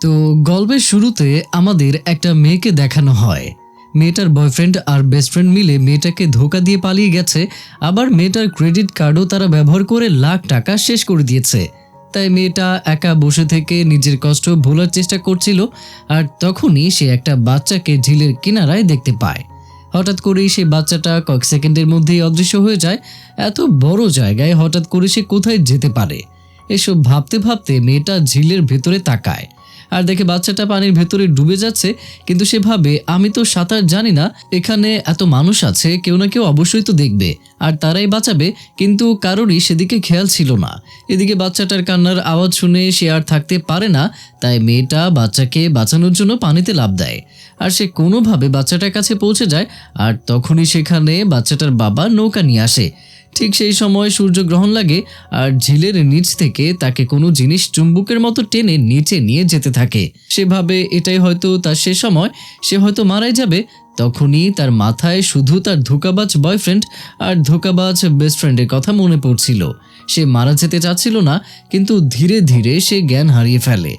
তো গল্পের শুরুতে আমাদের একটা মেয়েকে দেখানো হয়। মেয়েটার বয়ফ্রেন্ড আর বেস্ট ফ্রেন্ড মিলে মেয়েটাকে ধোঁকা দিয়ে পালিয়ে গেছে। আবার মেয়েটার ক্রেডিট কার্ডও তারা ব্যবহার করে লাখ টাকা শেষ করে দিয়েছে। তাই মেয়েটা একা বসে থেকে নিজের কষ্ট ভোলার চেষ্টা করছিল। আর তখনই সে একটা বাচ্চাকে ঝিলের কিনারায় দেখতে পায়। হঠাৎ করেই সেই বাচ্চাটা কয়েক সেকেন্ডের মধ্যেই অদৃশ্য হয়ে যায়। এত বড় জায়গায় হঠাৎ করে সে কোথায় যেতে পারে? এসব ভাবতে ভাবতে মেয়েটা ঝিলের ভেতরে তাকায় আর দেখে বাচ্চাটা পানির ভেতরে ডুবে যাচ্ছে। কিন্তু সে ভাবে, আমি তো সাঁতার জানি না, এখানে এত মানুষ আছে, কেউ না কেউ অবশ্যই তো দেখবে আর তারাই বাঁচাবে। কিন্তু কারোরই সেদিকে খেয়াল ছিল না। এদিকে বাচ্চাটার কান্নার আওয়াজ শুনে সে আর থাকতে পারে না। তাই মেয়েটা বাচ্চাকে বাঁচানোর জন্য পানিতে লাফ দেয় আর সে কোনোভাবে বাচ্চাটার কাছে পৌঁছে যায়। আর তখনই সেখানে বাচ্চাটার বাবা নৌকা নিয়ে আসে। ঠিক সেই সময় সূর্যগ্রহণ লাগে আর ঝিলের নিচ থেকে তাকে কোনো জিনিস চুম্বকের মতো টেনে নিচে নিয়ে যেতে থাকে। সেভাবে এটাই হয়তো তার শেষ সময়, সে হয়তো মারাই যাবে। তখনই তার মাথায় শুধু তার ধোঁকাবাজ বয়ফ্রেন্ড আর ধোঁকাবাজ বেস্ট ফ্রেন্ডের কথা মনে পড়ছিল। সে মারা যেতে চাচ্ছিল না, কিন্তু ধীরে ধীরে সে জ্ঞান হারিয়ে ফেলে।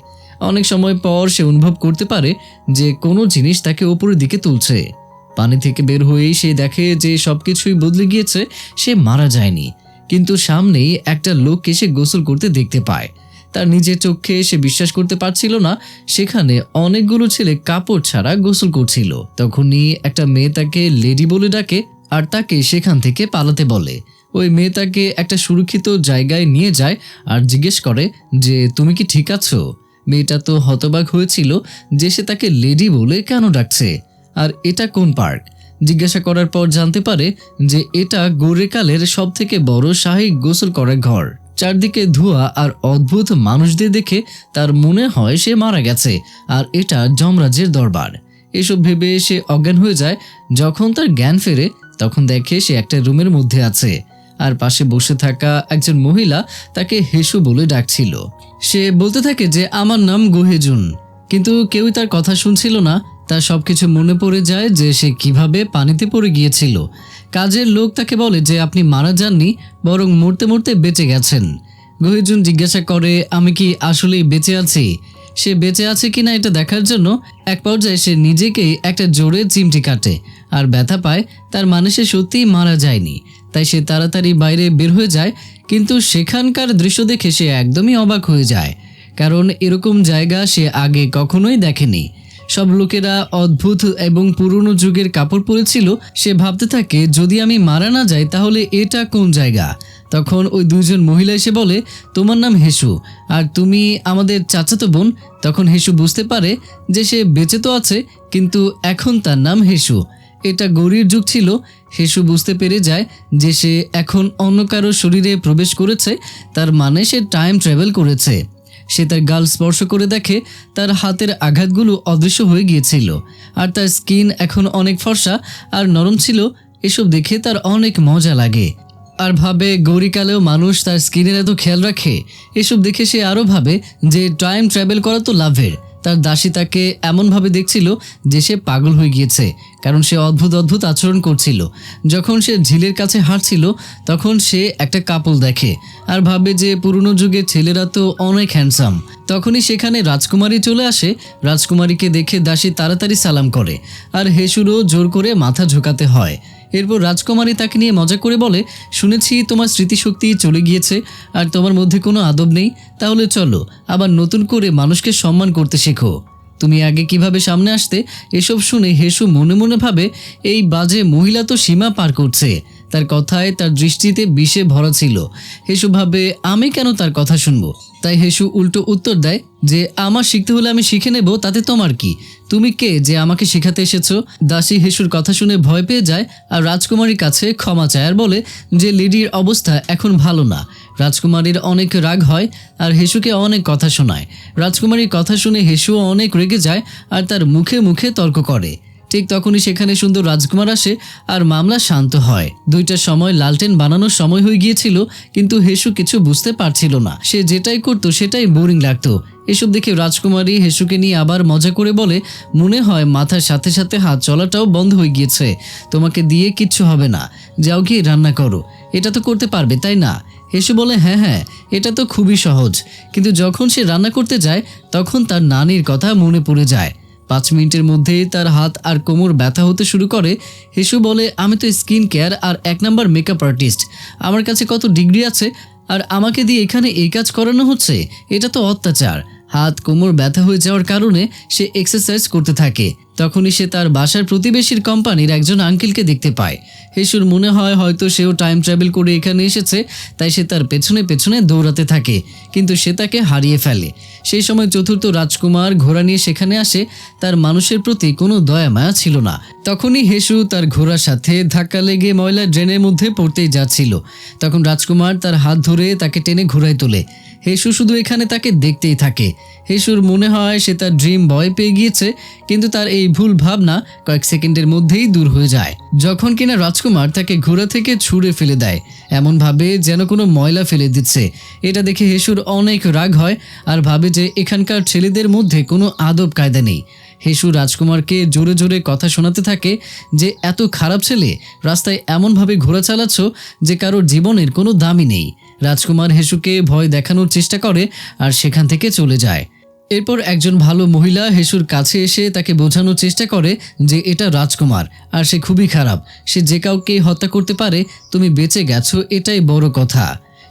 অনেক সময় পর সে অনুভব করতে পারে যে কোনো জিনিস তাকে ওপরের দিকে তুলছে। পানি থেকে বের হয়েই সে দেখে যে সবকিছুই বদলে গিয়েছে। সে মারা যায়নি, কিন্তু সামনেই একটা লোক এসে গোসল করতে দেখতে পায়। তার নিজের চোখে সে বিশ্বাস করতে পারছিল না। সেখানে অনেকগুলো ছেলে কাপড় ছাড়া গোসল করছিল। তখনই একটা মেয়ে তাকে লেডি বলে ডাকে আর তাকে সেখান থেকে পালাতে বলে। ওই মেয়ে তাকে একটা সুরক্ষিত জায়গায় নিয়ে যায় আর জিজ্ঞেস করে যে তুমি কি ঠিক আছো? মেয়েটা তো হতবাক হয়েছিল যে সে তাকে লেডি বলে কেন ডাকছে আর এটা কোন পার্ক। জিজ্ঞাসা করার পর জানতে পারে যে এটা গোরেকালের সব থেকে বড় শাহী গোসল করার ঘর। চারদিকে ধোঁয়া আর অদ্ভুত মানুষদের দেখে তার মনে হয় সে মারা গেছে আর এটা যমরাজের দরবার। এসব ভেবে সে অজ্ঞান হয়ে যায়। যখন তার জ্ঞান ফেরে তখন দেখে সে একটা রুমের মধ্যে আছে আর পাশে বসে থাকা একজন মহিলা তাকে হেসু বলে ডাকছিল। সে বলতে থাকে যে আমার নাম গোহেজুন, কিন্তু কেউই তার কথা শুনছিল না। তার সবকিছু মনে পড়ে যায় যে সে কিভাবে পানিতে পড়ে গিয়েছিল। কাজের লোক তাকে বলে যে আপনি মারা যাননি, বরং মরতে মরতে বেঁচে গেছেন। গোহেজুন জিজ্ঞাসা করে আমি কি আসলেই বেঁচে আছি? সে বেঁচে আছে কিনা এটা দেখার জন্য এক পর্যায়ে সে নিজেকেই একটা জোরে চিমটি কাটে আর ব্যথা পায়। তার মানে সে সত্যিই মারা যায়নি। তাই সে তাড়াতাড়ি বাইরে বের হয়ে যায়। কিন্তু সেখানকার দৃশ্য দেখে সে একদমই অবাক হয়ে যায়, কারণ এরকম জায়গা সে আগে কখনোই দেখেনি। সব লোকেরা অদ্ভুত এবং পুরনো যুগের কাপড় পরেছিল। সে ভাবতে থাকে যদি আমি মারা না যাই তাহলে এটা কোন জায়গা। তখন ওই দুজন মহিলা এসে বলে তোমার নাম হেসু আর তুমি আমাদের চাচাতো বোন। তখন হেসু বুঝতে পারে যে সে বেঁচে তো আছে, কিন্তু এখন তার নাম হেসু। এটা গৌরীর যুগ ছিল। হেসু বুঝতে পেরে যায় যে সে এখন অন্য কারো শরীরে প্রবেশ করেছে, তার মানে সে টাইম ট্রাভেল করেছে। সে তার গাল স্পর্শ করে দেখে তার হাতের আঘাতগুলো অদৃশ্য হয়ে গিয়েছিল আর তার স্কিন এখন অনেক ফর্সা আর নরম ছিল। এসব দেখে তার অনেক মজা লাগে আর ভাবে গৌরীকালেও মানুষ তার স্কিনের এত খেয়াল রাখে। এসব দেখে সে আরও ভাবে যে টাইম ট্রাভেল করা তো লাভের। তার দাসী তাকে এমনভাবে দেখছিল যে সে পাগল হয়ে গিয়েছে, কারণ সে অদ্ভুত অদ্ভুত আচরণ করছিল। যখন সে ঝিলের কাছে হাঁটছিল তখন সে একটা কাপল দেখে আর ভাবে যে পুরনো যুগের ছেলেরা তো অনেক হ্যান্ডসাম। তখনই সেখানে রাজকুমারী চলে আসে। রাজকুমারীকে দেখে দাসী তাড়াতাড়ি সালাম করে আর হেসুরও জোর করে মাথা ঝোঁকাতে হয়। এরপর রাজকুমারী তাকে নিয়ে মজা করে বলে শুনেছি তোমার স্মৃতিশক্তি চলে গিয়েছে আর তোমার মধ্যে কোনো আদব নেই। তাহলে চলো আবার নতুন করে মানুষকে সম্মান করতে শেখো। তুমি আগে কিভাবে সামনে আসতে। এসব শুনে হেসু মনে মনে ভাবে এই বাজে মহিলা তো সীমা পার করছে। তার কথায় তার দৃষ্টিতে বিষে ভরা ছিল। হেসু ভাবে আমি কেন তার কথা শুনবো। তাই হেসু উল্টো উত্তর দেয় যে আমার শিখতে হলে আমি শিখে নেব, তাতে তোমার কি? তুমি কে যে আমাকে শেখাতে এসেছো? দাসী হেসুর কথা শুনে ভয় পেয়ে যায় আর রাজকুমারীর কাছে ক্ষমা চায় আর বলে যে লেডির অবস্থা এখন ভালো না। রাজকুমারীর অনেক রাগ হয় আর হেসুকে অনেক কথা শোনায়। রাজকুমারীর কথা শুনে হেসুও অনেক রেগে যায় আর তার মুখে মুখে তর্ক করে। ঠিক তখনই সেখানে সুন্দর রাজকুমার আসে আর মামলা শান্ত হয়। 2টার সময় লালটেন বানানোর সময় হয়ে গিয়েছিল, কিন্তু হেসু কিছু বুঝতে পারছিল না। সে যেটাই করতো সেটাই বোরিং লাগতো। এসব দেখে রাজকুমারী হেসুকে নিয়ে আবার মজা করে বলে মনে হয় মাথার সাথে সাথে হাত চলাটাও বন্ধ হয়ে গিয়েছে। তোমাকে দিয়ে কিচ্ছু হবে না, যাও গিয়ে রান্না করো। এটা তো করতে পারবে তাই না? হেসু বলে, হ্যাঁ হ্যাঁ, এটা তো খুবই সহজ। কিন্তু যখন সে রান্না করতে যায় তখন তার নানির কথা মনে পড়ে যায়। 5 মিনিটের মধ্যেই তার হাত আর কোমর ব্যথা হতে শুরু করে। হেসু বলে, আমি তো স্কিন কেয়ার আর 1 নম্বর মেকআপ আর্টিস্ট, আমার কাছে কত ডিগ্রি আছে, আর আমাকে দিয়ে এখানে এই কাজ করানো হচ্ছে, এটা তো অত্যাচার। হাত কোমর ব্যথা হয়ে যাওয়ার কারণে সে এক্সারসাইজ করতে থাকে। তখনই সে তার বাসার প্রতিবেশীর কোম্পানির একজন আঙ্কেলকে দেখতে পায়। হেসুর মনে হয় হয়তো সেও টাইম ট্রাভেল করে এখানে এসেছে, তাই সে তার পেছনে পেছনে দৌড়াতে থাকে, কিন্তু সে তাকে হারিয়ে ফেলে। সেই সময় চতুর্থ রাজকুমার ঘোড়া নিয়ে সেখানে আসে। তার মানুষের প্রতি কোনো দয়া মায়া ছিল না। তখনই হেসু তার ঘোড়ার সাথে ধাক্কা লেগে ময়লা ড্রেনের মধ্যে পড়তেই যাচ্ছিল। তখন রাজকুমার তার হাত ধরে তাকে টেনে ঘোড়ায় তোলে। হেসু শুধু এখানে তাকে দেখতেই থাকে। হেসুর মনে হয় সে তার ড্রিম বয় পেয়ে গিয়েছে, কিন্তু তার এই ভুল ভাবনা কয়েক সেকেন্ডের মধ্যেই দূর হয়ে যায়, যখন কিনা রাজকুমার তাকে ঘোড়া থেকে ছুঁড়ে ফেলে দেয়, এমনভাবে যেন কোনো ময়লা ফেলে দিচ্ছে। এটা দেখে হেসুর অনেক রাগ হয় আর ভাবে যে এখানকার ছেলেদের মধ্যে কোনো আদব কায়দা নেই। হেসু রাজকুমারকে জোরে জোরে কথা শোনাতে থাকে যে এত খারাপ ছেলে, রাস্তায় এমনভাবে ঘোড়া চালাচ্ছ যে কারোর জীবনের কোনো দামই নেই। রাজকুমার হেসুকে ভয় দেখানোর চেষ্টা করে আর সেখান থেকে চলে যায়। এরপর একজন ভালো মহিলা হেসুর কাছে এসে তাকে বোঝানোর চেষ্টা করে যে এটা রাজকুমার আর সে খুবই খারাপ, সে যে কাউকে হত্যা করতে পারে, তুমি বেঁচে গেছো এটাই বড় কথা।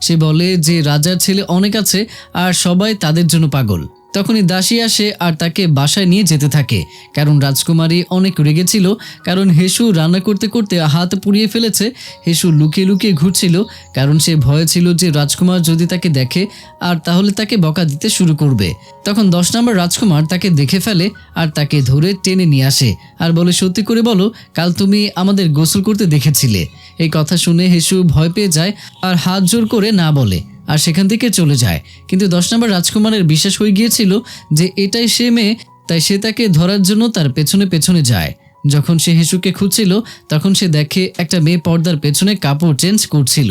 সে বলে যে রাজার ছেলে অনেক আছে আর সবাই তাদের জন্য পাগল। তখনই দাসী আসে আর তাকে বাসায় নিয়ে যেতে থাকে, কারণ রাজকুমারী অনেক রেগেছিল, কারণ হেসু রান্না করতে করতে হাত পুড়িয়ে ফেলেছে। হেসু লুকিয়ে লুকিয়ে ঘুরছিল, কারণ সে ভয় ছিল যে রাজকুমার যদি তাকে দেখে আর তাহলে তাকে বকা দিতে শুরু করবে। তখন 10 নম্বর রাজকুমার তাকে দেখে ফেলে আর তাকে ধরে টেনে নিয়ে আসে আর বলে, সত্যি করে বলো, কাল তুমি আমাদের গোসল করতে দেখেছিলে। এই কথা শুনে হেসু ভয় পেয়ে যায় আর হাত জোর করে না বলে আর সেখান থেকে চলে যায়। কিন্তু 10 নম্বর রাজকুমারের বিশ্বাস হয়ে গিয়েছিল যে এটাই সে মেয়ে, তাই সে তাকে ধরার জন্য তার পেছনে পেছনে যায়। যখন সে হেসুকে খুঁজছিল তখন সে দেখে একটা মেয়ে পর্দার পেছনে কাপড় চেঞ্জ করছিল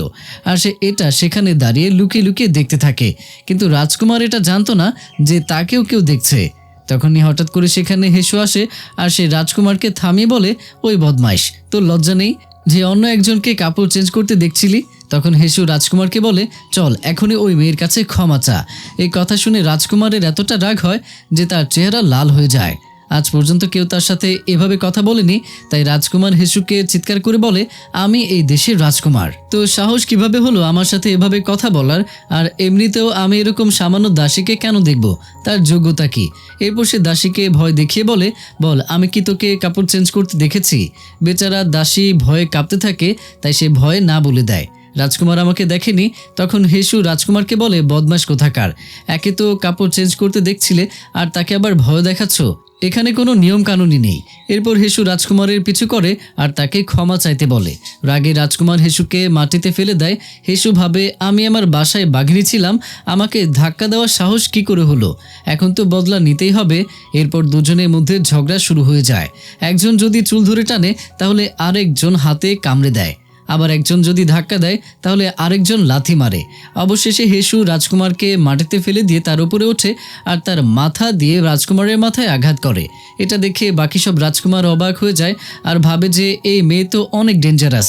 আর সে এটা সেখানে দাঁড়িয়ে লুকিয়ে লুকিয়ে দেখতে থাকে। কিন্তু রাজকুমার এটা জানতো না যে তাকেও কেউ দেখছে। তখনই হঠাৎ করে সেখানে হেসু আসে আর সে রাজকুমারকে থামিয়ে বলে, ওই বদমাইশ, তোর লজ্জা নেই যে অন্য একজনকে কাপড় চেঞ্জ করতে দেখছিলি? তখন হেসু রাজকুমারকে বলে, চল এখনই ওই মেয়ের কাছে ক্ষমা চা। এই কথা শুনে রাজকুমারের এতটা রাগ হয় যে তার চেহারা লাল হয়ে যায়। আজ পর্যন্ত কেউ তার সাথে এভাবে কথা বলেনি, তাই রাজকুমার হেসুকে চিৎকার করে বলে, আমি এই দেশের রাজকুমার, তো সাহস কিভাবে হলো আমার সাথে এভাবে কথা বলার? আর এমনিতেও আমি এরকম সামান্য দাসীকে কেন দেখব? তার যোগ্যতা কি? এরপর সে দাসীকে ভয় দেখিয়ে বলে, বল আমি কি তোকে কাপড় চেঞ্জ করতে দেখেছি? বেচারা দাসী ভয়ে কাঁপতে থাকে, তাই সে ভয়ে না বলে দেয়, রাজকুমার আমাকে দেখেনি। তখন হেসু রাজকুমারকে বলে, বদমাশ কোথাকার, একে তো কাপড় চেঞ্জ করতে দেখছিলে আর তাকে আবার ভয় দেখাচ্ছ, এখানে কোনো নিয়ম কানুনই নেই। এরপর হেসু রাজকুমারের পিছু করে আর তাকে ক্ষমা চাইতে বলে। রাগে রাজকুমার হেসুকে মাটিতে ফেলে দেয়। হেসু ভাবে, আমি আমার বাসায় বাঘিনী ছিলাম, আমাকে ধাক্কা দেওয়ার সাহস কি করে হলো? এখন তো বদলা নিতেই হবে। এরপর দুজনের মধ্যে ঝগড়া শুরু হয়ে যায়। একজন যদি চুল ধরে টানে তাহলে আরেকজন হাতে কামড়ে দেয়, আবার একজন যদি ধাক্কা দেয় তাহলে আরেকজন লাথি মারে। অবশেষে হেসু রাজকুমারকে মাটিতে ফেলে দিয়ে তার উপরে ওঠে আর তার মাথা দিয়ে রাজকুমারের মাথায় আঘাত করে। এটা দেখে বাকি সব রাজকুমার অবাক হয়ে যায় আর ভাবে যে এই মেয়ে তো অনেক ডেঞ্জারাস।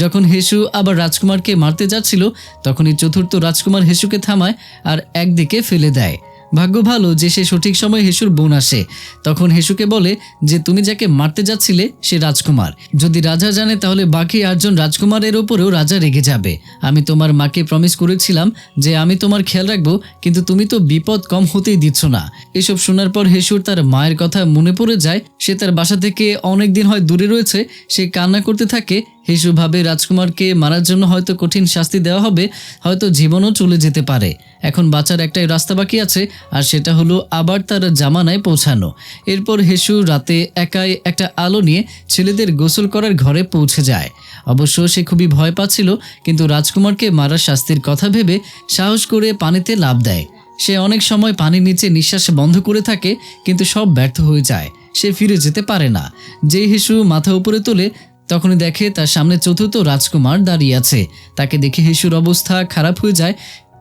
যখন হেসু আবার রাজকুমারকে মারতে যাচ্ছিল তখনই চতুর্থ রাজকুমার হেসুকে থামায় আর একদিকে ফেলে দেয়। ভাগ্য ভালো যে সে সঠিক সময় হেসুর বোন আসে। তখন হেসুকে বলে যে তুমি যাকে মারতে যাচ্ছিলে সে রাজকুমার, যদি রাজা জানে তাহলে বাকি 8 জন রাজকুমারের ওপরেও রাজা রেগে যাবে। আমি তোমার মাকে প্রমিস করেছিলাম যে আমি তোমার খেয়াল রাখবো, কিন্তু তুমি তো বিপদ কম হতেই দিচ্ছ না। এসব শোনার পর হেসুর তার মায়ের কথা মনে পড়ে যায়। সে তার বাসা থেকে অনেক দিন হয় দূরে রয়েছে, সে কান্না করতে থাকে। হেসু ভাবে রাজকুমারকে মারার জন্য হয়তো কঠিন শাস্তি দেওয়া হবে, হয়তো জীবনও চলে যেতে পারে। এখন বাঁচার একটাই রাস্তা বাকি আছে, আর সেটা হলো আবার তার জামানায় পৌঁছানো। এরপর হেসু রাতে একাই একটা আলো নিয়ে ছেলেদের গোসল করার ঘরে পৌঁছে যায়। অবশ্য সে খুবই ভয় পাচ্ছিল, কিন্তু রাজকুমারকে মারার শাস্তির কথা ভেবে সাহস করে পানিতে লাফ দেয়। সে অনেক সময় পানির নিচে নিঃশ্বাস বন্ধ করে থাকে, কিন্তু সব ব্যর্থ হয়ে যায়, সে ফিরে যেতে পারে না। যেই হেসু মাথা উপরে তোলে তখনই দেখে তার সামনে চতুর্থ রাজকুমার দাঁড়িয়ে আছে। তাকে দেখে হেসুর অবস্থা খারাপ হয়ে যায়।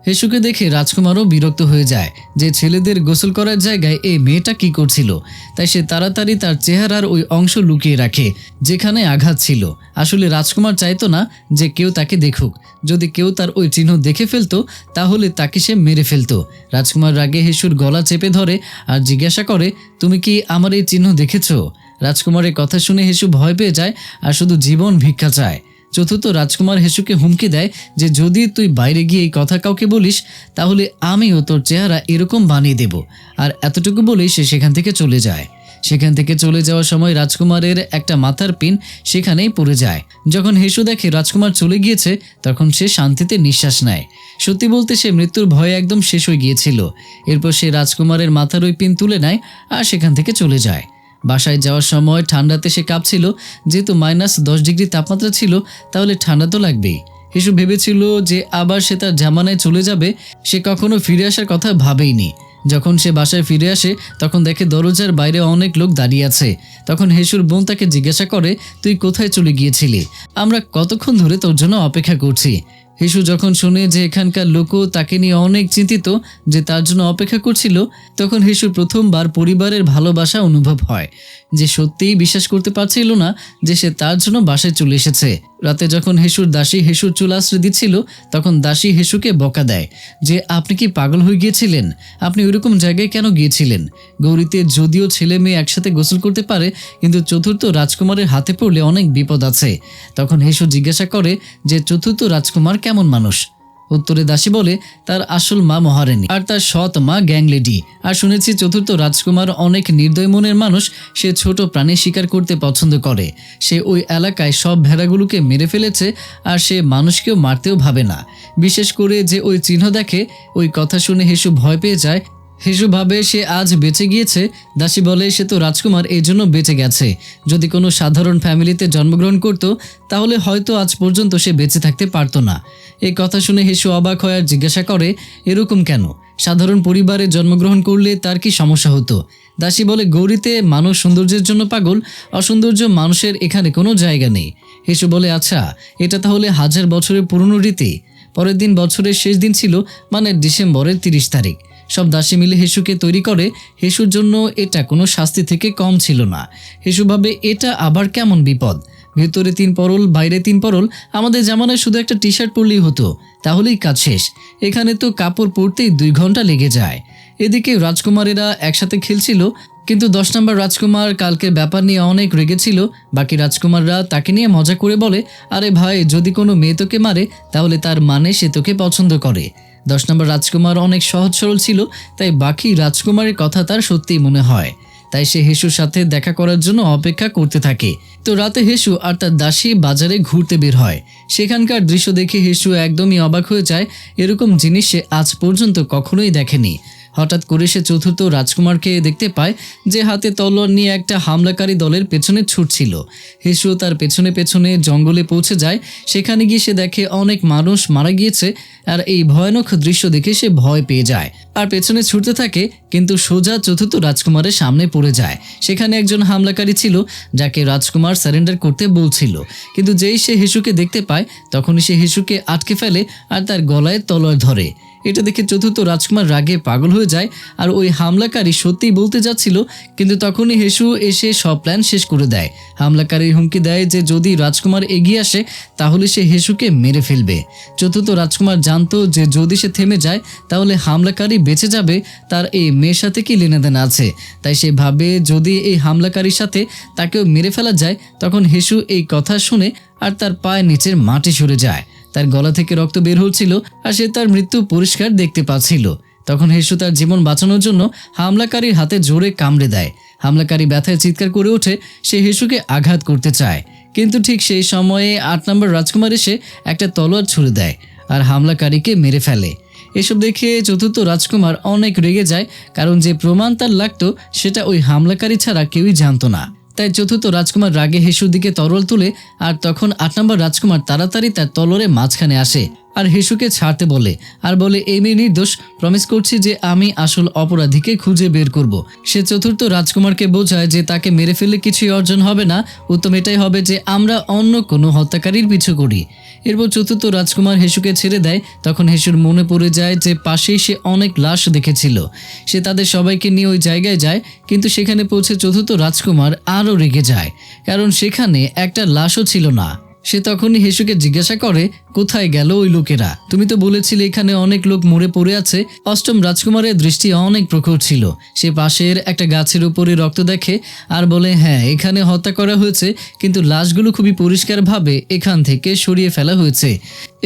হেসুকে দেখে রাজকুমারও বিরক্ত হয়ে যায় যে ছেলেদের গোসল করার জায়গায় এই মেয়েটা কি করছিল। তাই সে তাড়াতাড়ি তার চেহারার ওই অংশ লুকিয়ে রাখে যেখানে আঘাত ছিল। আসলে রাজকুমার চাইতো না যে কেউ তাকে দেখুক। যদি কেউ তার ওই চিহ্ন দেখে ফেলতো তাহলে তাকে সে মেরে ফেলতো। রাজকুমার রাগে হেসুর গলা চেপে ধরে আর জিজ্ঞাসা করে, তুমি কি আমার এই চিহ্ন দেখেছো? রাজকুমারের কথা শুনে হেসু ভয় পেয়ে যায় আর শুধু জীবন ভিক্ষা চায়। চতুর্থ রাজকুমার হেসুকে হুমকি দেয় যে যদি তুই বাইরে গিয়ে এই কথা কাউকে বলিস তাহলে আমিও তোর চেহারা এরকম বানিয়ে দেব। আর এতটুকু বলেই সে সেখান থেকে চলে যায়। সেখান থেকে চলে যাওয়ার সময় রাজকুমারের একটা মাথার পিন সেখানেই পড়ে যায়। যখন হেসু দেখে রাজকুমার চলে গিয়েছে তখন সে শান্তিতে নিঃশ্বাস নেয়। সত্যি বলতে সে মৃত্যুর ভয়ে একদম শেষ হয়ে গিয়েছিল। এরপর সে রাজকুমারের মাথার ওই পিন তুলে নেয় আর সেখান থেকে চলে যায়। বাসায় যাওয়ার সময় ঠান্ডাতে সে কাঁপছিল। যেহেতু -10 ডিগ্রি তাপমাত্রা ছিল তাহলে ঠান্ডা তো লাগবেই। হেসু ভেবেছিল যে আবার সে তার জামানায় চলে যাবে। সে কখনো ফিরে আসার কথা ভাবেইনি। যখন সে বাসায় ফিরে আসে তখন দেখে দরজার বাইরে অনেক লোক দাঁড়িয়ে আছে। তখন হেসুর বোন তাকে জিজ্ঞাসা করে, তুই কোথায় চলে গিয়েছিলি? আমরা কতক্ষণ ধরে তোর জন্য অপেক্ষা করছি। হেসু যখন শুনে যে এখানকার লোকও তাকে নিয়ে অনেক চিন্তিত, যে তার জন্য অপেক্ষা করছিল, তখন হেসুর প্রথমবার পরিবারের ভালোবাসা অনুভব হয়। যে সত্যিই বিশ্বাস করতে পারছিল না যে সে তার জন্য বাসায় চলে এসেছে। রাতে যখন হেসুর দাসী হেসুর চুল আশ্রয় দিচ্ছিল তখন দাসী হেসুকে বকা দেয় যে আপনি কি পাগল হয়ে গিয়েছিলেন? আপনি ওইরকম জায়গায় কেন গিয়েছিলেন? গৌরীতে যদিও ছেলে মেয়ে একসাথে গোসল করতে পারে কিন্তু চতুর্থ রাজকুমারের হাতে পড়লে অনেক বিপদ আছে। তখন হেসু জিজ্ঞাসা করে যে চতুর্থ রাজকুমার কেমন মানুষ? উত্তরে দাসী বলে তার আসল মা মহারানী আর তার সৎ মা গ্যাংলেডি। আর শুনেছি চতুর্থ রাজকুমার অনেক নির্দয় মনের মানুষ। সে ছোট প্রাণী শিকার করতে পছন্দ করে। সে ওই এলাকায় সব ভেড়াগুলোকে মেরে ফেলেছে আর সে মানুষকেও মারতেও ভাবে না। বিশেষ করে যে ওই চিহ্ন দেখে। ওই কথা শুনে হেসু ভয় পেয়ে যায়। হেসু ভাবে সে আজ বেঁচে গিয়েছে। দাসী বলে সে তো রাজকুমার এই জন্য বেঁচে গেছে। যদি কোনো সাধারণ ফ্যামিলিতে জন্মগ্রহণ করত তাহলে হয়তো আজ পর্যন্ত সে বেঁচে থাকতে পারত না। এই কথা শুনে হেসু অবাক হয় আর জিজ্ঞাসা করে, এরকম কেন? সাধারণ পরিবারে জন্মগ্রহণ করলে তার কি সমস্যা হতো? দাসী বলে গৌরীতে মানুষ সৌন্দর্যের জন্য পাগল, অসৌন্দর্য মানুষের এখানে কোনো জায়গা নেই। হেসু বলে আচ্ছা, এটা তাহলে 1000 বছরের পুরনো রীতি। পরের দিন বছরের শেষ দিন ছিল, মানে ডিসেম্বরের 30 তারিখ। সব দাসী মিলে হেসুকে তৈরি করে। হেসুর জন্য এটা কোনো শাস্তি থেকে কম ছিল না। হেসু ভাবে এটা আবার কেমন বিপদ? ভেতরে 3 পরল বাইরে 3 পরল। আমাদের জামানায় শুধু একটা টি শার্ট পরলেই হতো, তাহলেই কাজ শেষ। এখানে তো কাপড় পরতেই 2 ঘন্টা লেগে যায়। এদিকে রাজকুমারেরা একসাথে খেলছিল কিন্তু 10 নম্বর রাজকুমার কালকের ব্যাপার নিয়ে অনেক রেগেছিল। বাকি রাজকুমাররা তাকে নিয়ে মজা করে বলে, আরে ভাই, যদি কোনো মেয়ে তোকে মারে তাহলে তার মানে সে তোকে পছন্দ করে। 10 নম্বর রাজকুমার অনেক সহজ সরল ছিল, তাই বাকি রাজকুমারের কথা তার সত্যিই মনে হয়। তাই সে হেসুর সাথে দেখা করার জন্য অপেক্ষা করতে থাকে। তো রাতে হেসু আর তার দাসী বাজারে ঘুরতে বের হয়। সেখানকার দৃশ্য দেখে হেসু একদমই অবাক হয়ে যায়। এরকম জিনিস সে আজ পর্যন্ত কখনোই দেখেনি। হঠাৎ করে সে চতুর্থ রাজকুমারকে দেখতে পায় যে হাতে তলোয়ার নিয়ে একটা হামলাকারী দলের পেছনে ছুটছিল। হেসু তার পেছনে পেছনে জঙ্গলে পৌঁছে যায়। সেখানে গিয়ে সে দেখে অনেক মানুষ মারা গিয়েছে। আর এই ভয়ানক দৃশ্য দেখে সে ভয় পেয়ে যায় আর পেছনে ছুটতে থাকে, কিন্তু সোজা চতুর্থ রাজকুমারের সামনে পড়ে যায়। সেখানে একজন হামলাকারী ছিল যাকে রাজকুমার সারেন্ডার করতে বলছিল। কিন্তু যেই সে হেসুকে দেখতে পায় তখনই সে হেসুকে আটকে ফেলে আর তার গলায় তলোয়ার ধরে। এটা দেখে চতুর্থ রাজকুমার রাগে পাগল হয়ে যায় আর ওই হামলাকারী সত্যিই বলতে যাচ্ছিল, কিন্তু তখনই হেসু এসে সব প্ল্যান শেষ করে দেয়। হামলাকারী হুমকি দেয় যে যদি রাজকুমার এগিয়ে আসে তাহলে সে হেসুকে মেরে ফেলবে। চতুর্থ রাজকুমার জানতো যে যদি সে থেমে যায় তাহলে হামলাকারী বেঁচে যাবে, তার এই মেয়ের সাথে কি লেনাদেনা আছে। তাই সে ভাবে যদি এই হামলাকারীর সাথে তাকেও মেরে ফেলা যায়। তখন হেসু এই কথা শুনে আর তার পায়ের নিচের মাটি সরে যায়। তার গলা থেকে রক্ত বের হচ্ছিল আর সে তার মৃত্যু পরিষ্কার দেখতে পাচ্ছিল। তখন হেসু তার জীবন বাঁচানোর জন্য হামলাকারীর হাতে জোরে কামড়ে দেয়। হামলাকারী ব্যথায় চিৎকার করে ওঠে। সে হেসুকে আঘাত করতে চায়, কিন্তু ঠিক সেই সময়ে 8 নম্বর রাজকুমার এসে একটা তলোয়ার ছুড়ে দেয় আর হামলাকারীকে মেরে ফেলে। এসব দেখে চতুর্থ রাজকুমার অনেক রেগে যায়, কারণ যে প্রমাণ তার লাগতো সেটা ওই হামলাকারী ছাড়া কেউই জানতো না। তাই চতুর্থ রাজকুমার রাগে হেসুর দিকে তরোয়াল তুলে আর তখন 8 নম্বর রাজকুমার তাড়াতাড়ি তার তলোয়ারের মাঝখানে আসে আর হেসুকে ছাড়তে বলে আর বলে এই মেয়ে নির্দোষ, প্রমিস করছি যে আমি আসল অপরাধীকে খুঁজে বের করব। সে চতুর্থ রাজকুমারকে বোঝায় যে তাকে মেরে ফেললে কিছুই অর্জন হবে না, উত্তম এটাই হবে যে আমরা অন্য কোনো হত্যাকারীর পিছু করি। এরপর চতুর্থ রাজকুমার হেসুকে ছেড়ে দেয়। তখন হেসুর মনে পড়ে যায় যে পাশেই সে অনেক লাশ দেখেছিল। সে তাদের সবাইকে নিয়ে ওই জায়গায় যায়, কিন্তু সেখানে পৌঁছে চতুর্থ রাজকুমার আরও রেগে যায়, কারণ সেখানে একটা লাশও ছিল না। সে তখনই হেসুকে জিজ্ঞাসা করে কোথায় গেল ওই লোকেরা, তুমি তো বলেছিলে এখানে অনেক লোক মরে পড়ে আছে। অষ্টম রাজকুমারের দৃষ্টি অনেক প্রখর ছিল। সে পাশের একটা গাছের উপরে রক্ত দেখে আর বলে হ্যাঁ, এখানে হত্যা করা হয়েছে, কিন্তু লাশগুলো খুবই পরিষ্কারভাবে এখান থেকে সরিয়ে ফেলা হয়েছে।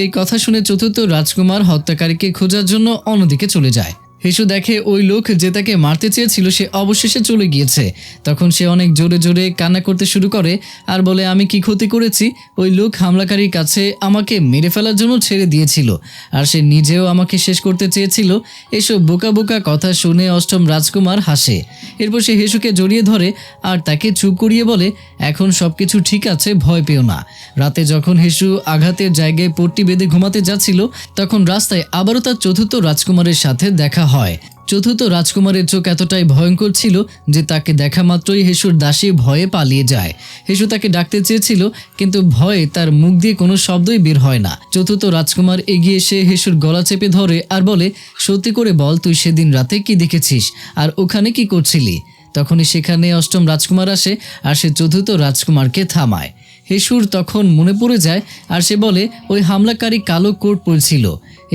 এই কথা শুনে চতুর্থ রাজকুমার হত্যাকারীকে খোঁজার জন্য অন্যদিকে চলে যায়। হেসু দেখে ওই লোক যে তাকে মারতে চেয়েছিল সে অবশেষে চলে গিয়েছে। তখন সে অনেক জোরে জোরে কান্না করতে শুরু করে আর বলে আমি কি ক্ষতি করেছি? ওই লোক হামলাকারীর কাছে আমাকে মেরে ফেলার জন্য ছেড়ে দিয়েছিল, আর সে নিজেও আমাকে শেষ করতে চেয়েছিল। এসব বোকা বোকা কথা শুনে অষ্টম রাজকুমার হাসে। এরপর সে হেসুকে জড়িয়ে ধরে আর তাকে চুপ করিয়ে বলে এখন সবকিছু ঠিক আছে, ভয় পেও না। রাতে যখন হেসু আঘাতের জায়গায় পট্টি বেঁধে ঘুমাতে যাচ্ছিল তখন রাস্তায় আবারও তার চতুর্থ রাজকুমারের সাথে দেখা হয়। চতুর্থ রাজকুমারের চোখ এতটাই ভয়ঙ্কর ছিল যে তাকে দেখা মাত্রই হেসুর দাসী ভয়ে পালিয়ে যায়। হেসু তাকে ডাকতে চেয়েছিল, কিন্তু ভয়ে তার মুখ দিয়ে কোনো শব্দই বের হয় না। চতুর্থ রাজকুমার এগিয়ে এসে হেসুর গলা চেপে ধরে আর বলে সত্যি করে বল, তুই সেদিন রাতে কি দেখেছিস আর ওখানে কি করছিলি? তখনই সেখানে অষ্টম রাজকুমার আসে আর সে চতুর্থ রাজকুমারকে থামায়। হেসুর তখন মনে পড়ে যায় আর সে বলে ওই হামলাকারী কালো কোট পরছিল।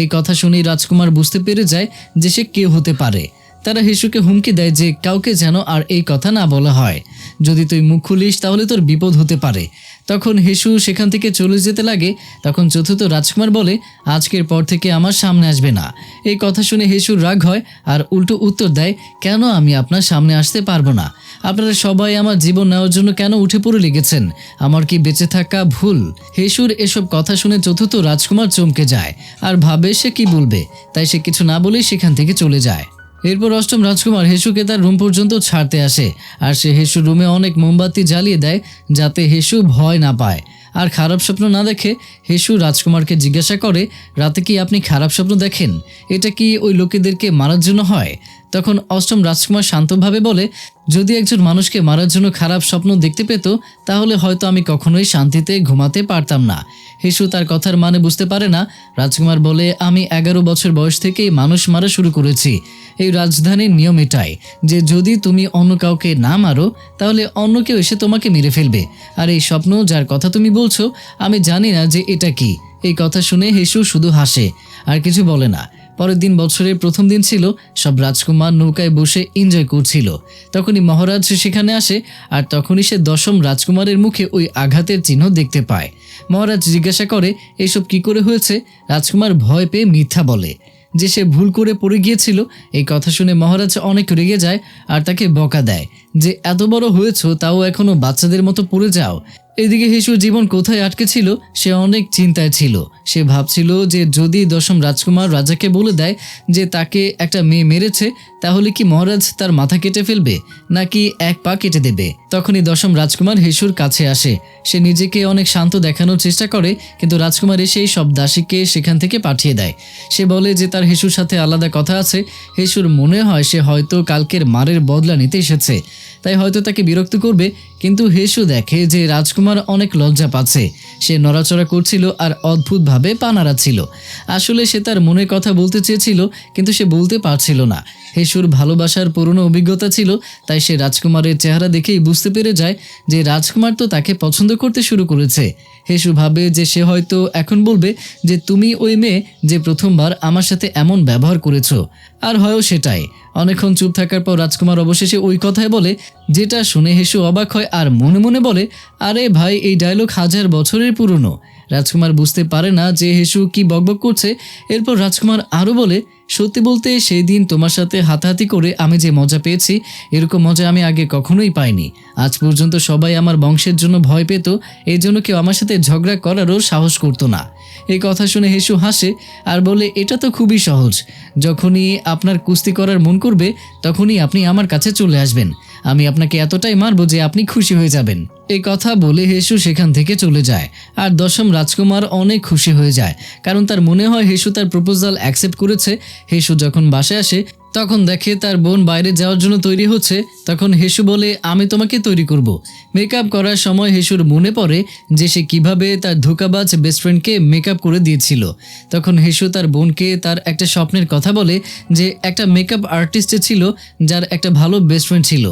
এই কথা শুনেই রাজকুমার বুঝতে পেরে যায় যে সে কে হতে পারে। তারা হেসুকে হুমকি দেয় যে কাউকে যেন আর এই কথা না বলা হয়, যদি তুই মুখ খুলিস তাহলে তোর বিপদ হতে পারে। তখন হেসু সেখান থেকে চলে যেতে লাগে। তখন চতুর্থ রাজকুমার বলে আজকের পর থেকে আমার সামনে আসবে না। এই কথা শুনে হেসুর রাগ হয় আর উল্টো উত্তর দেয় কেন আমি আপনার সামনে আসতে পারবো না? আপনারা সবাই আমার জীবন নেওয়ার জন্য কেন উঠে পড়ে লেগেছেন? আমার কি বেঁচে থাকা ভুল? হেসুর এসব কথা শুনে চতুর্থ রাজকুমার চমকে যায় আর ভাবে সে কি বলবে, তাই সে কিছু না বলেই সেখান থেকে চলে যায়। এরপর অষ্টম রাজকুমার হেসুকে তার রুম পর্যন্ত ছাড়তে আসে আর সে হেসুর রুমে অনেক মোমবাতি জ্বালিয়ে দেয় যাতে হেসু ভয় না পায় আর খারাপ স্বপ্ন না দেখে। হেসু রাজকুমারকে জিজ্ঞাসা করে রাতে কি আপনি খারাপ স্বপ্ন দেখেন? এটা কি ওই লোকেদেরকে মারার জন্য হয়? তখন অষ্টম রাজকুমার শান্তভাবে বলে যদি একজন মানুষকে মারার জন্য খারাপ স্বপ্ন দেখতে পেত তাহলে হয়তো আমি কখনোই শান্তিতে ঘুমাতে পারতাম না। হেসু তার কথার মানে বুঝতে পারে না। রাজকুমার বলে আমি 11 বছর বয়স থেকেই মানুষ মারা শুরু করেছি। এই রাজধানীর নিয়ম এটাই যে যদি তুমি অন্য কাউকে না মারো তাহলে অন্য কেউ এসে তোমাকে মেরে ফেলবে। আর এই স্বপ্ন যার কথা তুমি বলছো আমি জানি না যে এটা কি। এই কথা শুনে হেসু শুধু হাসে আর কিছু বলে না। পরের দিন বছরের প্রথম দিন ছিল। সব রাজকুমার নৌকায় বসে এনজয় করছিল। তখনই মহারাজ সেখানে আসে আর তখনই সে দশম রাজকুমারের মুখে ওই আঘাতের চিহ্ন দেখতে পায়। মহারাজ জিজ্ঞাসা করে এইসব কি করে হয়েছে? রাজকুমার ভয় পেয়ে মিথ্যা বলে যে সে ভুল করে পড়ে গিয়েছিল। এই কথা শুনে মহারাজ অনেক রেগে যায় আর তাকে বকা দেয় যে এত বড় হয়েছো তাও এখনো বাচ্চাদের মতো পড়ে যাও। এদিকে হেসুর জীবন কোথায় আটকে ছিল সে অনেক চিন্তায় ছিল। সে ভাবছিল যে যদি দশম রাজকুমার রাজাকে বলে দেয় যে তাকে একটা মেয়ে মেরেছে তাহলে কি মহারাজ তার মাথা কেটে ফেলবে নাকি এক পা কেটে দেবে। তখনই দশম রাজকুমার হেসুর কাছে আসে। সে নিজেকে অনেক শান্ত দেখানোর চেষ্টা করে, কিন্তু রাজকুমার এসেই সব দাসীকে সেখান থেকে পাঠিয়ে দেয়। সে বলে যে তার হেসুর সাথে আলাদা কথা আছে। হেসুর মনে হয় সে হয়তো কালকের মারের বদলা নিতে এসেছে, তাই হয়তো তাকে বিরক্ত করবে। কিন্তু হেসু দেখে যে রাজকুমার অনেক লজ্জা পাচ্ছে। সে নড়াচড়া করছিল আর অদ্ভুতভাবে পা নাড়াচ্ছিল। আসলে সে তার মনের কথা বলতে চেয়েছিল, কিন্তু সে বলতে পারছিল না। হেসুর ভালোবাসার পুরনো অভিজ্ঞতা ছিল, তাই সে রাজকুমারের চেহারা দেখেই বুঝতে পেরে যায় যে রাজকুমার তো তাকে পছন্দ করতে শুরু করেছে। হেসু ভাবে যে সে হয়তো এখন বলবে যে তুমি ওই মেয়ে যে প্রথমবার আমার সাথে এমন ব্যবহার করেছো। আর হয়ও সেটাই। অনেকক্ষণ চুপ থাকার পর রাজকুমার অবশেষে ওই কথাই বলে, যেটা শুনে হেসু অবাক হয় আর মনে মনে বলে আরে ভাই, এই ডায়লগ 1000 বছরের পুরনো। রাজকুমার বুঝতে পারে না যে হেসু কি বকবক করছে। এরপর রাজকুমার আরও বলে সত্যি বলতে সেই দিন তোমার সাথে হাতাহাতি করে আমি যে মজা পেয়েছি এরকম মজা আমি আগে কখনোই পাইনি। আজ পর্যন্ত সবাই আমার বংশের জন্য ভয় পেত, এই জন্য কেউ আমার সাথে ঝগড়া করারও সাহস করতো না। এই কথা শুনে হেসু হাসে আর বলে, এটা তো খুবই সহজ। যখনই আপনার কুস্তি করার মন করবে তখনই আপনি আমার কাছে চলে আসবেন। আমি আপনাকে এতটাই মারবো যে আপনি খুশি হয়ে যাবেন। এই কথা বলে হেসু সেখান থেকে চলে যায়। আর দশম রাজকুমার অনেক খুশি হয়ে যায়, কারণ তার মনে হয় হেসু তার প্রপোজাল অ্যাকসেপ্ট করেছে। হেসু যখন বাসায় আসে তখন দেখে তার বোন বাইরে যাওয়ার জন্য তৈরি হচ্ছে। তখন হেসু বলে, আমি তোমাকে তৈরি করব। মেকআপ করার সময় হেসুর মনে পড়ে যে সে কিভাবে তার ধোঁকাবাজ বেস্ট ফ্রেন্ডকে মেকআপ করে দিয়েছিল। তখন হেসু তার বোনকে তার একটা স্বপ্নের কথা বলে যে একটা মেকআপ আর্টিস্ট ছিল যার একটা ভালো বেস্ট ফ্রেন্ড ছিল।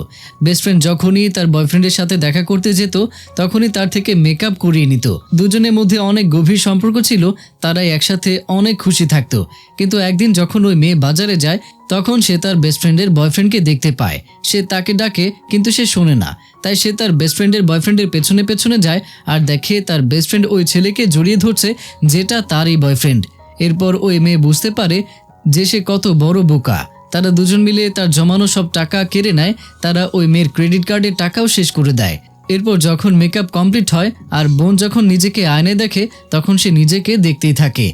বেস্ট ফ্রেন্ড যখনই তার বয়ফ্রেন্ডের সাথে দেখা করতে যেত তখনই তার থেকে মেকআপ করিয়ে নিত। দুজনের মধ্যে অনেক গভীর সম্পর্ক ছিল, তারাই একসাথে অনেক খুশি থাকতো। কিন্তু একদিন যখন ওই মেয়ে বাজারে যায় তখন সে তার বেস্ট ফ্রেন্ডের বয়ফ্রেন্ডকে দেখতে পায়। সে তাকে ডাকে কিন্তু সে শোনে না, তাই সে তার বেস্ট ফ্রেন্ডের বয়ফ্রেন্ডের পেছনে পেছনে যায় আর দেখে তার বেস্ট ফ্রেন্ড ওই ছেলেকে জড়িয়ে ধরছে, যেটা তারই বয়ফ্রেন্ড। এরপর ওই মেয়ে বুঝতে পারে যে সে কত বড় বোকা। তারা দুজন মিলে তার জমানো সব টাকা কেড়ে নেয়। তারা ওই মেয়ের ক্রেডিট কার্ডের টাকাও শেষ করে দেয়। এরপর যখন মেকআপ কমপ্লিট হয় আর বোন যখন নিজেকে আয়নায় দেখে তখন সে নিজেকে দেখতেই থাকে।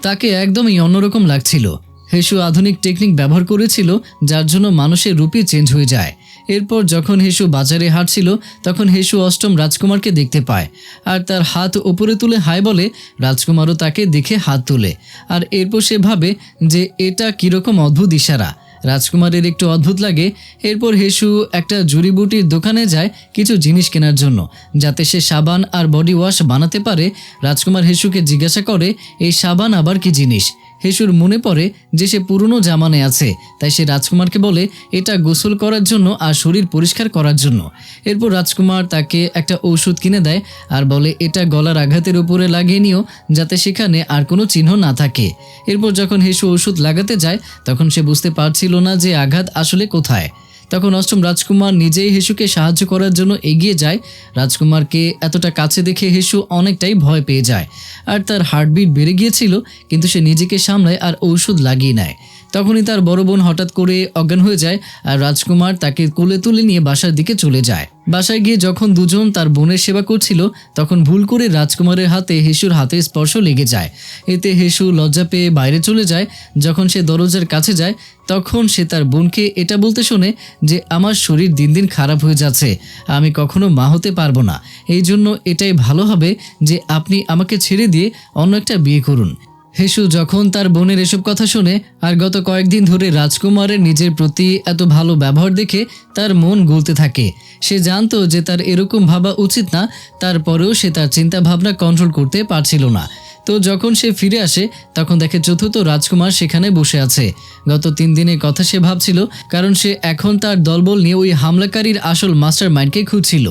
তাকে একদমই অন্যরকম লাগছিল। হেসু আধুনিক টেকনিক ব্যবহার করেছিল যার জন্য মানুষের রূপই চেঞ্জ হয়ে যায়। এরপর যখন হেসু বাজারে হাঁটছিল তখন হেসু অষ্টম রাজকুমারকে দেখতে পায় আর তার হাত উপরে তুলে হাই বলে। রাজকুমারও তাকে দেখে হাত তুলে আর এরপর সে ভাবে যে এটা কীরকম অদ্ভুত ইশারা। রাজকুমারের একটু অদ্ভুত লাগে। এরপর হেসু একটা জড়িবুটির দোকানে যায় কিছু জিনিস কেনার জন্য, যাতে সে সাবান আর বডি ওয়াশ বানাতে পারে। রাজকুমার হেসুকে জিজ্ঞাসা করে, এই সাবান আবার কি জিনিস? হেসুর মনে পড়ে যে সে পুরনো জামানে আছে, তাই সে রাজকুমারকে বলে এটা গোসল করার জন্য আর শরীর পরিষ্কার করার জন্য। এরপর রাজকুমার তাকে একটা ঔষধ কিনে দেয় আর বলে এটা গলার আঘাতের উপরে লাগিয়ে নিও, যাতে সেখানে আর কোনো চিহ্ন না থাকে। এরপর যখন হেসু ওষুধ লাগাতে যায় তখন সে বুঝতে পারছিল না যে আঘাত আসলে কোথায়। তখন অষ্টম রাজকুমার নিজেই হেসুকে সাহায্য করার জন্য এগিয়ে যায়। রাজকুমারকে এতটা কাছে দেখে হেসু অনেকটাই ভয় পেয়ে যায় আর তার হার্টবিট বেড়ে গিয়েছিল, কিন্তু সে নিজেকে সামলায় আর ঔষধ লাগিয়ে নেয়। তখনই তার বড় বোন হঠাৎ করে অজ্ঞান হয়ে যায় আর রাজকুমার তাকে কোলে তুলে নিয়ে বাসার দিকে চলে যায়। বাসায় গিয়ে যখন দুজন তার বোনের সেবা করছিল তখন ভুল করে রাজকুমারের হাতে হেসুর হাতের স্পর্শ লেগে যায়। এতে হেসু লজ্জা পেয়ে বাইরে চলে যায়। যখন সে দরজার কাছে যায় তখন সে তার বোনকে এটা বলতে শোনে যে আমার শরীর দিন দিন খারাপ হয়ে যাচ্ছে, আমি কখনো মা হতে পারবো না। এই জন্য এটাই ভালো হবে যে আপনি আমাকে ছেড়ে দিয়ে অন্য একটা বিয়ে করুন। হেসু যখন তার বোনের এসব কথা শুনে আর গত কয়েকদিন ধরে রাজকুমারের নিজের প্রতি এত ভালো ব্যবহার দেখে তার মন গলতে থাকে। সে জানতো যে তার এরকম ভাবা উচিত না, তারপরেও সে তার চিন্তা ভাবনা কন্ট্রোল করতে পারছিল না। তো যখন সে ফিরে আসে তখন দেখে চতুর্থ রাজকুমার সেখানে বসে আছে। গত 3 দিনের কথা সে ভাবছিল, কারণ সে এখন তার দলবল নিয়ে ওই হামলাকারীর আসল মাস্টার মাইন্ডকে খুঁজছিল।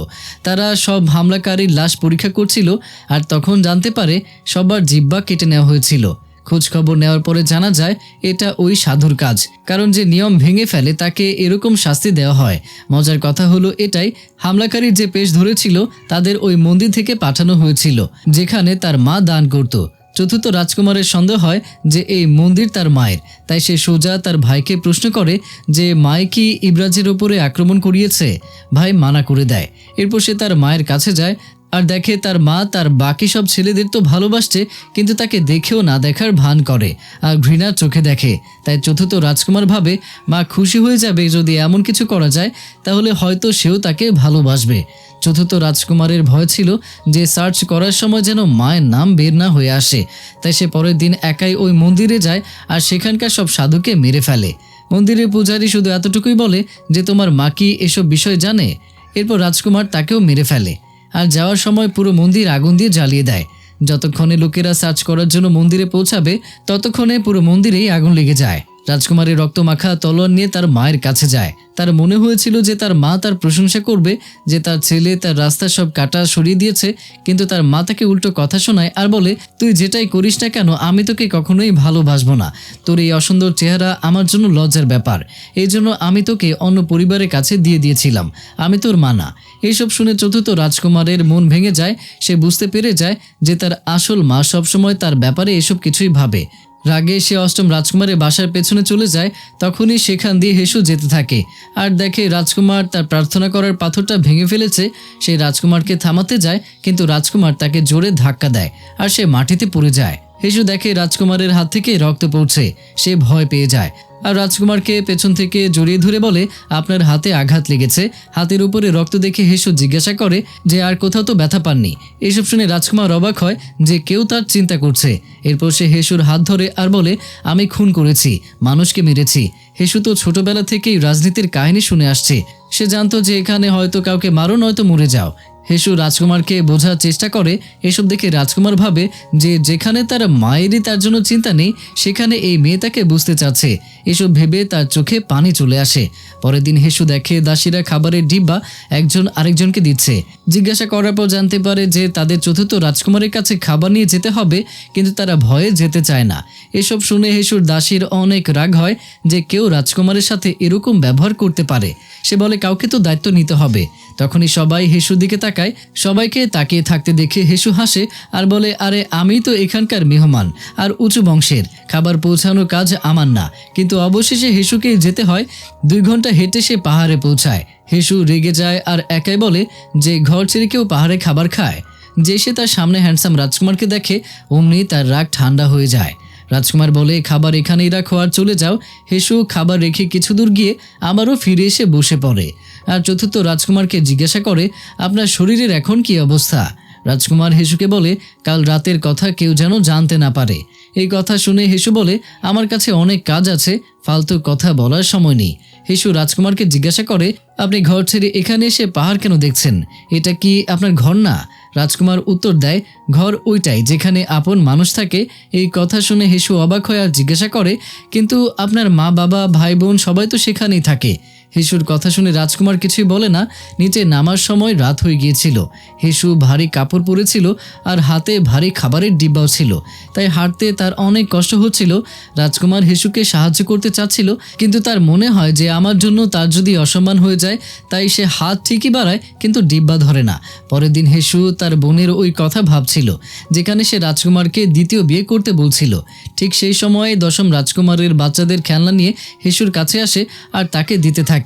তারা সব হামলাকারীর লাশ পরীক্ষা করছিল আর তখন জানতে পারে সবার জিহ্বা কেটে নেওয়া হয়েছিল। খোঁজ খবর নেওয়ার পরে জানা যায় এটা ওই সাধুর কাজ, কারণ যে নিয়ম ভেঙে ফেলে তাকে এরকম শাস্তি দেওয়া হয়। মজার কথা হলো এটাই, হামলাকারীর যে পেশ ধরেছিল তাদের ওই মন্দির থেকে পাঠানো হয়েছিল যেখানে তার মা দান করত। চতুর্থ রাজকুমারের সন্দেহ হয় যে এই মন্দির তার মায়ের, তাই সে সোজা তার ভাইকে প্রশ্ন করে যে মায়ে কি ইবরাজের ওপরে আক্রমণ করিয়েছে। ভাই মানা করে দেয়। এরপর সে তার মায়ের কাছে যায় আর দেখে তার মা তার বাকি সব ছেলেদের তো ভালোবাসছে, কিন্তু তাকে দেখেও না দেখার ভান করে আর ঘৃণার চোখে দেখে। তাই চতুর্থ রাজকুমার ভাবে মা খুশি হয়ে যাবে যদি এমন কিছু করা যায়, তাহলে হয়তো সেও তাকে ভালোবাসবে। চতুর্থ রাজকুমারের ভয় ছিল যে সার্চ করার সময় যেন মায়ের নাম বের না হয়ে আসে, তাই সে পরের দিন একাই ওই মন্দিরে যায় আর সেখানকার সব সাধুকে মেরে ফেলে। মন্দিরের পূজারী শুধু এতটুকুই বলে যে তোমার মা কি এসব বিষয় জানে। এরপর রাজকুমার তাকেও মেরে ফেলে আর যাওয়ার সময় পুরো মন্দির আগুন দিয়ে জ্বালিয়ে দেয়। যতক্ষণে লোকেরা সার্চ করার জন্য মন্দিরে পৌঁছাবে ততক্ষণে পুরো মন্দিরেই আগুন লেগে যায়। রাজকুমারের রক্তমাখা তলোয়ার নিয়ে তার মায়ের কাছে যায়। তার মনে হয়েছিল যে তার মা তার প্রশংসা করবে যে তার ছেলে তার রাস্তার সব কাটা সরিয়ে দিয়েছে, কিন্তু তার মা তাকে উল্টো কথা শোনায় আর বলে তুই যেটাই করিস না কেন আমি তোকে কখনোই ভালোবাসবো না। তোর এই অসুন্দর চেহারা আমার জন্য লজ্জার ব্যাপার, এই জন্য আমি তোকে অন্য পরিবারের কাছে দিয়ে দিয়েছিলাম, আমি তোর মা না। এইসব শুনে চতুর্থ রাজকুমারের মন ভেঙে যায়। সে বুঝতে পেরে যায় যে তার আসল মা সবসময় তার ব্যাপারে এসব কিছুই ভাবে। রাগে সে অষ্টম রাজকুমারের বাসার পেছনে চলে যায়। তখনই সেখান দিয়ে হেসু যেতে থাকে আর দেখে রাজকুমার তার প্রার্থনা করার পাথরটা ভেঙে ফেলেছে। সেই রাজকুমারকে থামাতে যায়, কিন্তু রাজকুমার তাকে জোরে ধাক্কা দেয় আর সে মাটিতে পড়ে যায়। হেসু দেখে রাজকুমারের হাত থেকে রক্ত পড়ছে, সে ভয় পেয়ে যায় আর রাজকুমারকে পেছন থেকে জড়িয়ে ধরে বলে, আপনার হাতে আঘাত লেগেছে। হাতের উপরে রক্ত দেখে হেসু জিজ্ঞাসা করে যে আর কোথাও তো ব্যথা পাননি। এসব শুনে রাজকুমার অবাক হয় যে কেউ তার চিন্তা করছে। এরপর সে হেসুর হাত ধরে আর বলে, আমি খুন করেছি, মানুষকে মেরেছি। হেসু তো ছোটবেলা থেকেই রাজনীতির কাহিনী শুনে আসছে, সে জানতো যে এখানে হয়তো কাউকে মারো নয়তো মরে যাও। হেসু রাজকুমারকে বোঝার চেষ্টা করে। এসব দেখে রাজকুমার ভাবে যে যেখানে তার মায়েরই তার জন্য চিন্তা নেই, সেখানে এই মেয়ে তাকে বুঝতে চাচ্ছে। এসব ভেবে তার চোখে পানি চলে আসে। পরের দিন হেসু দেখে দাসীরা খাবারের ডিব্বা একজন আরেকজনকে দিচ্ছে। জিজ্ঞাসা করার পর জানতে পারে যে তাদের চতুর্থ রাজকুমারের কাছে খাবার নিয়ে যেতে হবে, কিন্তু তারা ভয়ে যেতে চায় না। এসব শুনে হেসুর দাসীর অনেক রাগ হয় যে কেউ রাজকুমারের সাথে এরকম ব্যবহার করতে পারে। সে বলে কাউকে তো দায়িত্ব নিতে হবে। তখনই সবাই হেসুর দিকে তাকায়। সবাইকে তাকিয়ে থাকতে দেখে হেসু হাসে আর বলে, আরে আমি তো এখানকার মেহমান আর উঁচু বংশের, খাবার পৌঁছানোর কাজ আমার না। কিন্তু অবশেষে হেসুকে যেতে হয়। 2 ঘন্টা হেঁটে সে পাহাড়ে পৌঁছায়। হেসু রেগে যায় আর একাই বলে যে ঘর ছেড়ে কেউ পাহাড়ে খাবার খায়। যে সে তার সামনে হ্যান্ডসাম রাজকুমারকে দেখে, অমনি তার রাগ ঠান্ডা হয়ে যায়। রাজকুমার বলে, খাবার এখানেই রাখো আর চলে যাও। হেসু খাবার রেখে কিছু দূর গিয়ে আবারও ফিরে এসে বসে পড়ে আর চতুর্থ রাজকুমারকে জিজ্ঞাসা করে, আপনার শরীরের এখন কি অবস্থা? রাজকুমার হেসুকে বলে, কাল রাতের কথা কেউ যেন জানতে না পারে। এই কথা শুনে হেসু বলে, আমার কাছে অনেক কাজ আছে, ফালতু কথা বলার সময় নেই। হেসু রাজকুমারকে জিজ্ঞাসা করে, আপনি ঘর ছেড়ে এখানে এসে পাহাড় কেন দেখছেন? এটা কি আপনার ঘর না? রাজকুমার উত্তর দেয়, ঘর ওইটাই যেখানে আপন মানুষ থাকে। এই কথা শুনে হেসু অবাক হয় আর জিজ্ঞাসা করে, কিন্তু আপনার মা বাবা ভাই বোন সবাই তো সেখানেই থাকে। হেসুর কথা শুনে রাজকুমার কিছুই বলে না। নিচে নামার সময় রাত হয়ে গিয়েছিল। হেসু ভারী কাপড় পরেছিল আর হাতে ভারী খাবারের ডিব্বাও ছিল, তাই হাঁটতে তার অনেক কষ্ট হচ্ছিল। রাজকুমার হেসুকে সাহায্য করতে চাচ্ছিল, কিন্তু তার মনে হয় যে আমার জন্য তার যদি অসম্মান হয়ে যায়, তাই সে হাত ঠিকই বাড়ায় কিন্তু ডিব্বা ধরে না। পরের দিন হেসু তার বোনের ওই কথা ভাবছিল, যেখানে সে রাজকুমারকে দ্বিতীয় বিয়ে করতে বলছিল। ঠিক সেই সময়ে 10ম রাজকুমারের বাচ্চাদের খেলনা নিয়ে হেসুর কাছে আসে আর তাকে দিতে থাকে।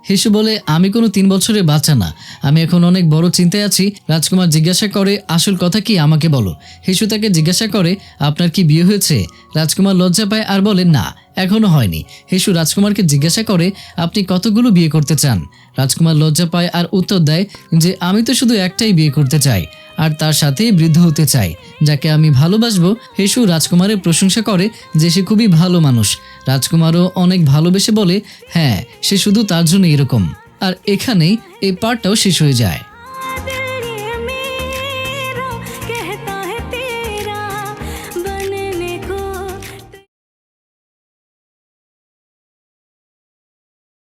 হেসু বলে, আমি কোনো 3 বছরের বাচ্চা না, আমি এখন অনেক বড় চিন্তায় আছি। রাজকুমার জিজ্ঞাসা করে, আসল কথা কি আমাকে বলো। হেসু তাকে জিজ্ঞাসা করে, আপনার কি বিয়ে হয়েছে? রাজকুমার লজ্জা পায় আর বলে, না, এখনো হয়নি। হেসু রাজকুমারকে জিজ্ঞাসা করে, আপনি কতগুলো বিয়ে করতে চান? রাজকুমার লজ্জা পায় আর উত্তর দেয় যে আমি তো শুধু একটাই বিয়ে করতে চাই আর তার সাথেই বৃদ্ধ হতে চাই, যাকে আমি ভালোবাসবো। হেসু রাজকুমারের প্রশংসা করে যে সে খুবই ভালো মানুষ। রাজকুমারও অনেক ভালোবেসে বলে, হ্যাঁ, সে শুধু তার জন্য এরকম। আর এখানেই এই পার্টটাও শেষ হয়ে যায়।